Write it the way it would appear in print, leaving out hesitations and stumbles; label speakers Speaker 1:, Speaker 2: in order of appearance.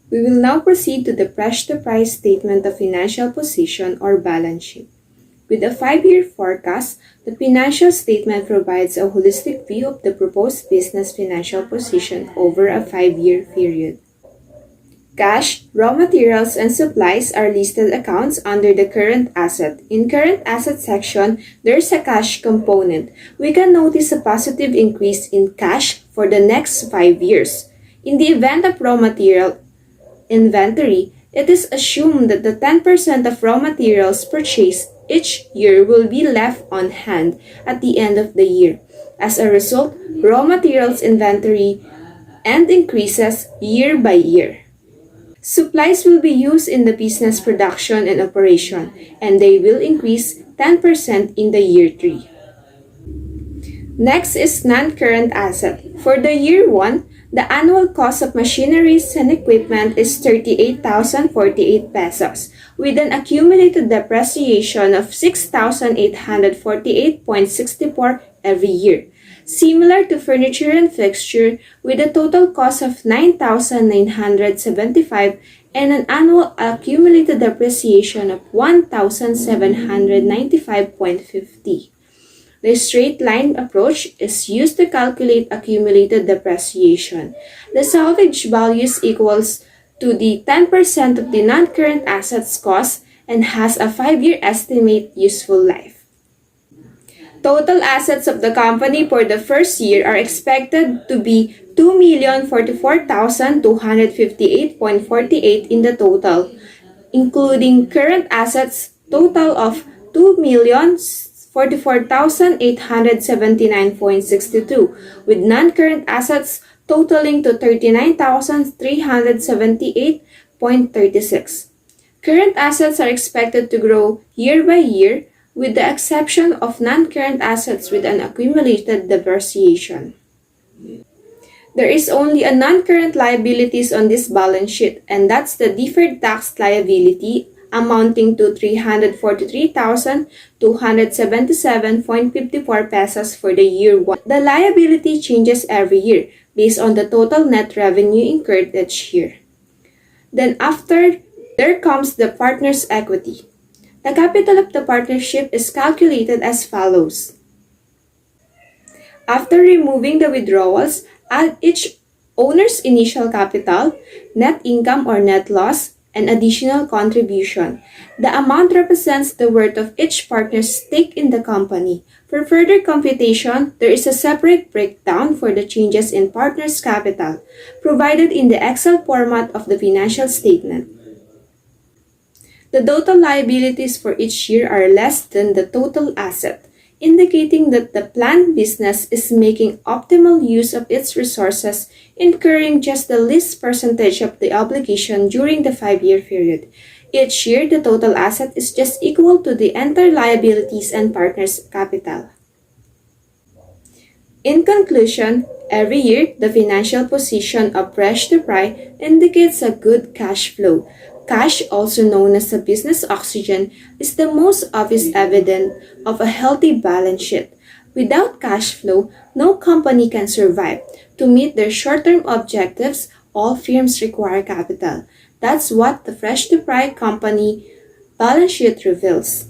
Speaker 1: We will now proceed to the Fresh-to-Price Statement of Financial Position or Balance Sheet. With a 5-year forecast, the financial statement provides a holistic view of the proposed business financial position over a 5-year period. Cash, raw materials, and supplies are listed accounts under the current asset. In current asset section, there's a cash component. We can notice a positive increase in cash for the next 5 years. In the event of raw material inventory, it is assumed that the 10% of raw materials purchased each year will be left on hand at the end of the year. As a result, raw materials inventory increases year by year. Supplies will be used in the business production and operation, and they will increase 10% in the year 3. Next is non-current asset. For the year 1, the annual cost of machineries and equipment is 38,048 pesos, with an accumulated depreciation of 6,848.64 every year. Similar to furniture and fixture, with a total cost of 9,975 and an annual accumulated depreciation of 1,795.50. The straight line approach is used to calculate accumulated depreciation. The salvage values equals to the 10% of the non-current assets cost and has a 5-year estimate useful life. Total assets of the company for the first year are expected to be 2,044,258.48 in the total, including current assets total of 2,044,879.62, with non-current assets totaling to 39,378.36. Current assets are expected to grow year by year, with the exception of non-current assets with an accumulated depreciation. There is only a non-current liabilities on this balance sheet, and that's the deferred tax liability amounting to 343,277.54 pesos for the year 1. The liability changes every year based on the total net revenue incurred each year. Then after, there comes the partner's equity. The capital of the partnership is calculated as follows. After removing the withdrawals, add each owner's initial capital, net income or net loss, and additional contribution. The amount represents the worth of each partner's stake in the company. For further computation, there is a separate breakdown for the changes in partner's capital, provided in the Excel format of the financial statement. The total liabilities for each year are less than the total asset, indicating that the planned business is making optimal use of its resources, incurring just the least percentage of the obligation during the 5-year period. Each year, the total asset is just equal to the entire liabilities and partner's capital. In conclusion, every year, the financial position of Fresh-to-Price indicates a good cash flow. Cash, also known as the business oxygen, is the most obvious evidence of a healthy balance sheet. Without cash flow, no company can survive. To meet their short-term objectives, all firms require capital. That's what the Fresh-to-Price company balance sheet reveals.